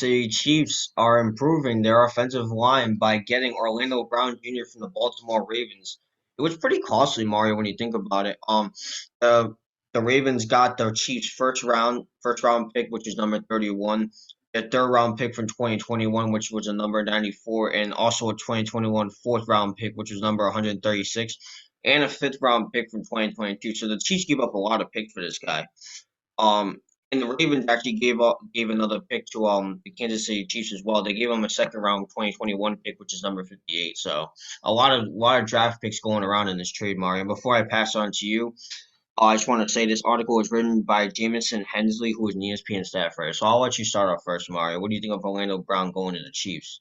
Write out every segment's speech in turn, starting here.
City Chiefs are improving their offensive line by getting Orlando Brown Jr. from the Baltimore Ravens. It was pretty costly, Mario, when you think about it. The the Ravens got the Chiefs first round pick, which is number 31, a third round pick from 2021, which was a number 94, and also a 2021 fourth round pick, which was number 136, and a fifth round pick from 2022. So the Chiefs gave up a lot of picks for this guy. Um, and the Ravens actually gave another pick to the Kansas City Chiefs as well. They gave them a second round 2021 pick, which is number 58. So a lot of draft picks going around in this trade, Mario. Before I pass on to you, I just want to say this article was written by Jamison Hensley, who is an ESPN staff writer. So I'll let you start off first, Mario. What do you think of Orlando Brown going to the Chiefs?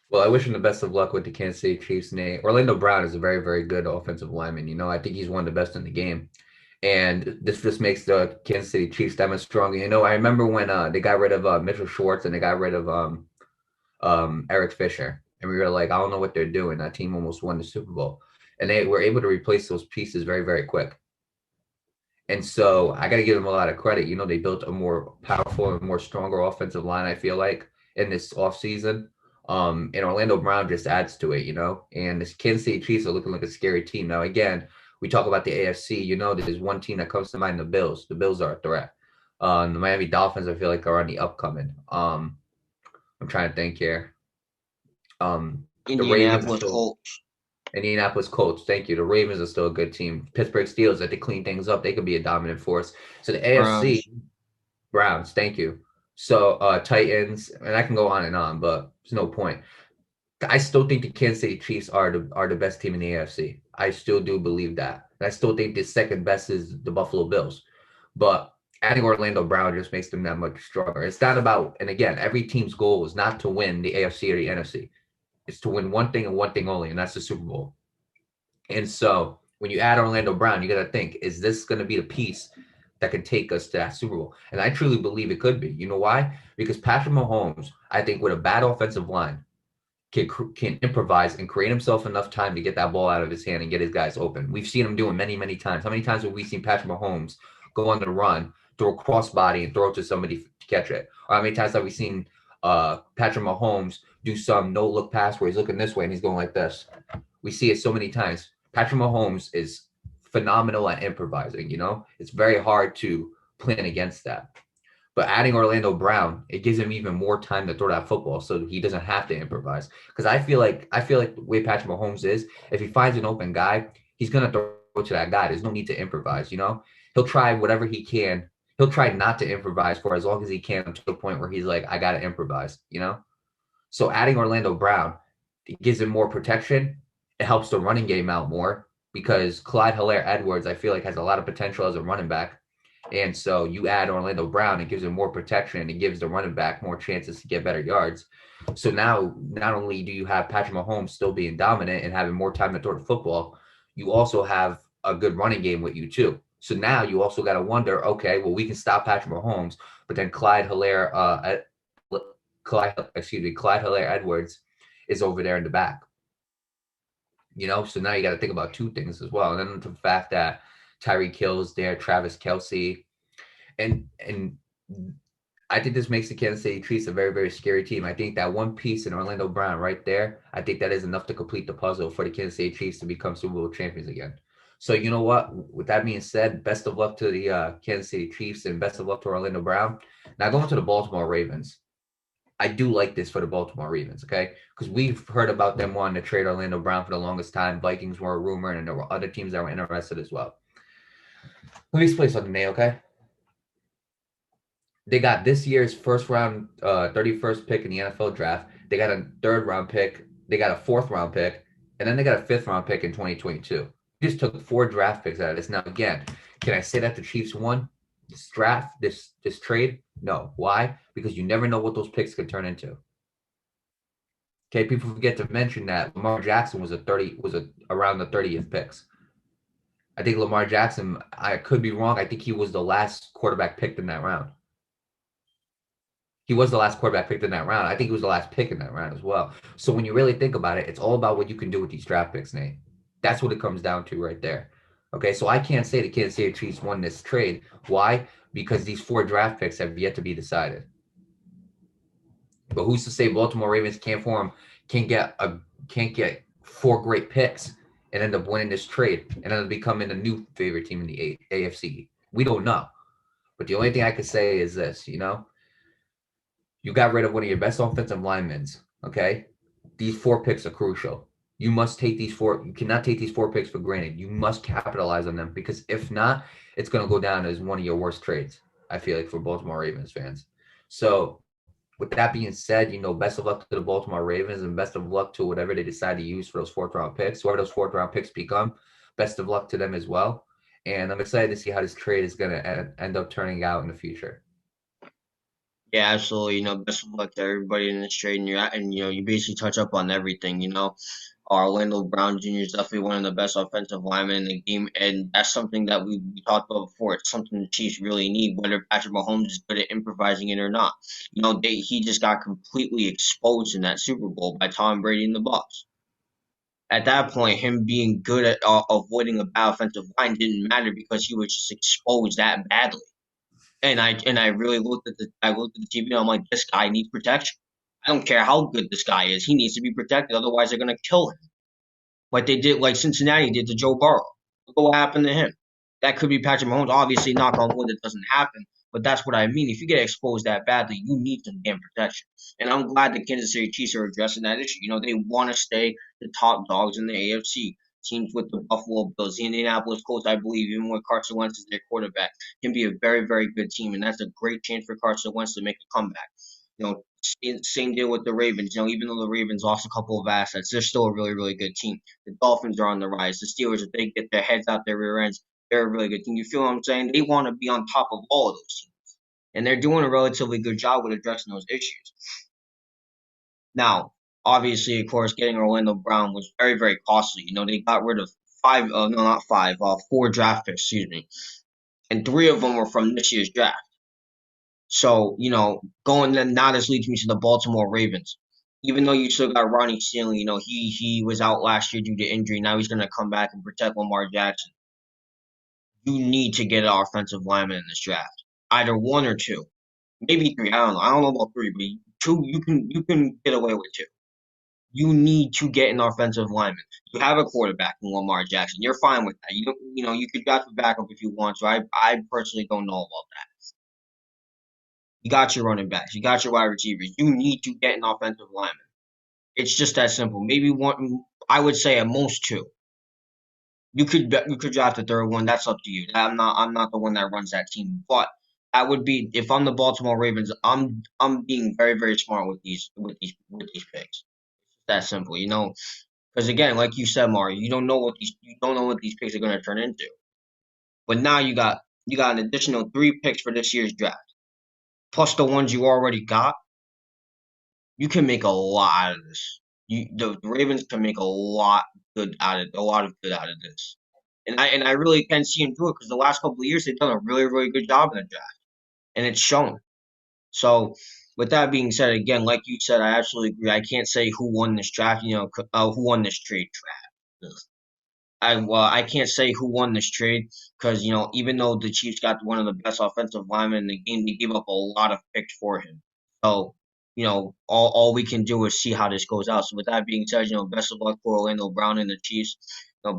Well, I wish him the best of luck with the Kansas City Chiefs. Nate. Orlando Brown is a very, very good offensive lineman. I think he's one of the best in the game. And this just makes the Kansas City Chiefs that much stronger. I remember when they got rid of Mitchell Schwartz and they got rid of Eric Fisher. And we were like, I don't know what they're doing. That team almost won the Super Bowl. And they were able to replace those pieces very, very quick. And so I got to give them a lot of credit. They built a more powerful and more stronger offensive line, I feel like, in this offseason. And Orlando Brown just adds to it, and this Kansas City Chiefs are looking like a scary team. Now, again, we talk about the AFC, there's one team that comes to mind, the Bills. The Bills are a threat. The Miami Dolphins, I feel like, are on the upcoming. I'm trying to think here. The Ravens are Indianapolis still Colts. Indianapolis Colts. Thank you. The Ravens are still a good team. Pittsburgh Steelers, if they clean things up, they could be a dominant force. So the AFC, Browns. Browns, thank you. So Titans, and I can go on and on, but there's no point. I still think the Kansas City Chiefs are the best team in the AFC. I still do believe that. And I still think the second best is the Buffalo Bills. But adding Orlando Brown just makes them that much stronger. It's not about, and again, every team's goal is not to win the AFC or the NFC. It's to win one thing and one thing only, and that's the Super Bowl. And so when you add Orlando Brown, you got to think, is this going to be the piece that can take us to that Super Bowl? And I truly believe it could be. You know why? Because Patrick Mahomes, I think with a bad offensive line, can improvise and create himself enough time to get that ball out of his hand and get his guys open. We've seen him do it many, many times. How many times have we seen Patrick Mahomes go on the run, throw a crossbody, and throw it to somebody to catch it? Or how many times have we seen Patrick Mahomes do some no-look pass where he's looking this way and he's going like this? We see it so many times. Patrick Mahomes is phenomenal at improvising. It's very hard to plan against that. But adding Orlando Brown, it gives him even more time to throw that football, so he doesn't have to improvise. Because I feel like the way Patrick Mahomes is, if he finds an open guy, he's gonna throw to that guy. There's no need to improvise. He'll try whatever he can. He'll try not to improvise for as long as he can to the point where he's like, I gotta improvise. So adding Orlando Brown, it gives him more protection. It helps the running game out more because Clyde Hilaire-Edwards, I feel like, has a lot of potential as a running back. And so you add Orlando Brown, it gives him more protection. It gives the running back more chances to get better yards. So now, not only do you have Patrick Mahomes still being dominant and having more time to throw the football, you also have a good running game with you too. So now you also got to wonder, okay, well, we can stop Patrick Mahomes, but then Clyde Hilaire Edwards is over there in the back. So now you got to think about two things as well. And then the fact that Tyreek Hill's there, Travis Kelce, and I think this makes the Kansas City Chiefs a very, very scary team. I think that one piece in Orlando Brown right there, I think that is enough to complete the puzzle for the Kansas City Chiefs to become Super Bowl champions again. So you know what? With that being said, best of luck to the Kansas City Chiefs and best of luck to Orlando Brown. Now going to the Baltimore Ravens. I do like this for the Baltimore Ravens, okay? Because we've heard about them wanting to trade Orlando Brown for the longest time. Vikings were a rumor, and there were other teams that were interested as well. Let me explain something, Nate, okay? They got this year's first round, 31st pick in the NFL draft. They got a third round pick. They got a fourth round pick. And then they got a fifth round pick in 2022. Just took 4 draft picks out of this. Now, again, can I say that the Chiefs won this draft, this trade? No. Why? Because you never know what those picks could turn into. Okay, people forget to mention that Lamar Jackson was around the 30th picks. I think Lamar Jackson, I could be wrong. I think he was the last quarterback picked in that round. He was the last quarterback picked in that round. I think he was the last pick in that round as well. So when you really think about it, it's all about what you can do with these draft picks, Nate. That's what it comes down to right there. Okay, so I can't say the Kansas City Chiefs won this trade. Why? Because these four draft picks have yet to be decided. But who's to say Baltimore Ravens can't get a can't get four great picks and end up winning this trade and end up becoming the new favorite team in the AFC? We don't know. But the only thing I could say is this, you got rid of one of your best offensive linemen. Okay, these four picks are crucial. You must take these four. You cannot take these four picks for granted. You must capitalize on them because if not, it's going to go down as one of your worst trades. I feel like for Baltimore Ravens fans. So with that being said, best of luck to the Baltimore Ravens and best of luck to whatever they decide to use for those fourth round picks. Whoever those fourth round picks become, best of luck to them as well. And I'm excited to see how this trade is going to end up turning out in the future. Yeah, absolutely. Best of luck to everybody in this trade, and you basically touch up on everything. Orlando Brown Jr. is definitely one of the best offensive linemen in the game, and that's something that we talked about before. It's something the Chiefs really need, whether Patrick Mahomes is good at improvising it or not. He just got completely exposed in that Super Bowl by Tom Brady and the Bucs. At that point, him being good at avoiding a bad offensive line didn't matter because he was just exposed that badly. And I really looked at the TV and I'm like, this guy needs protection. I don't care how good this guy is, he needs to be protected. Otherwise, they're gonna kill him, like Cincinnati did to Joe Burrow. Look what happened to him. That could be Patrick Mahomes. Obviously, knock on wood, it doesn't happen. But that's what I mean. If you get exposed that badly, you need some damn protection. And I'm glad the Kansas City Chiefs are addressing that issue. They want to stay the top dogs in the AFC. Teams with the Buffalo Bills, the Indianapolis Colts, I believe, even with Carson Wentz as their quarterback, can be a very, very good team. And that's a great chance for Carson Wentz to make a comeback. Same deal with the Ravens. Even though the Ravens lost a couple of assets, they're still a really, really good team. The Dolphins are on the rise. The Steelers, if they get their heads out their rear ends, they're a really good team. You feel what I'm saying? They want to be on top of all of those teams. And they're doing a relatively good job with addressing those issues. Now, obviously, of course, getting Orlando Brown was very, very costly. They got rid of no, not five, four draft picks, excuse me. And three of them were from this year's draft. So, going then now this leads me to the Baltimore Ravens. Even though you still got Ronnie Stanley, he was out last year due to injury. Now he's gonna come back and protect Lamar Jackson. You need to get an offensive lineman in this draft. Either one or two. Maybe three. I don't know. I don't know about three, but two you can get away with two. You need to get an offensive lineman. You have a quarterback in Lamar Jackson. You're fine with that. You don't you could draft a backup if you want to. I personally don't know about that. You got your running backs. You got your wide receivers. You need to get an offensive lineman. It's just that simple. Maybe one. I would say at most two. You could draft a third one. That's up to you. I'm not the one that runs that team. But that would be if I'm the Baltimore Ravens. I'm being very very smart with these picks. That simple. Because again, like you said, Mario, you don't know what these picks are going to turn into. But now you got an additional three picks for this year's draft, plus the ones you already got. You can make a lot out of this. The Ravens can make a lot of good out of this. And I really can see him do it because the last couple of years they've done a really really good job in the draft, and it's shown. So with that being said, again, like you said, I absolutely agree. I can't say who won this draft. Who won this trade draft. I can't say who won this trade because even though the Chiefs got one of the best offensive linemen in the game, they gave up a lot of picks for him. So all we can do is see how this goes out. So with that being said, best of luck for Orlando Brown and the Chiefs.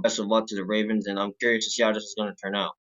Best of luck to the Ravens, and I'm curious to see how this is going to turn out.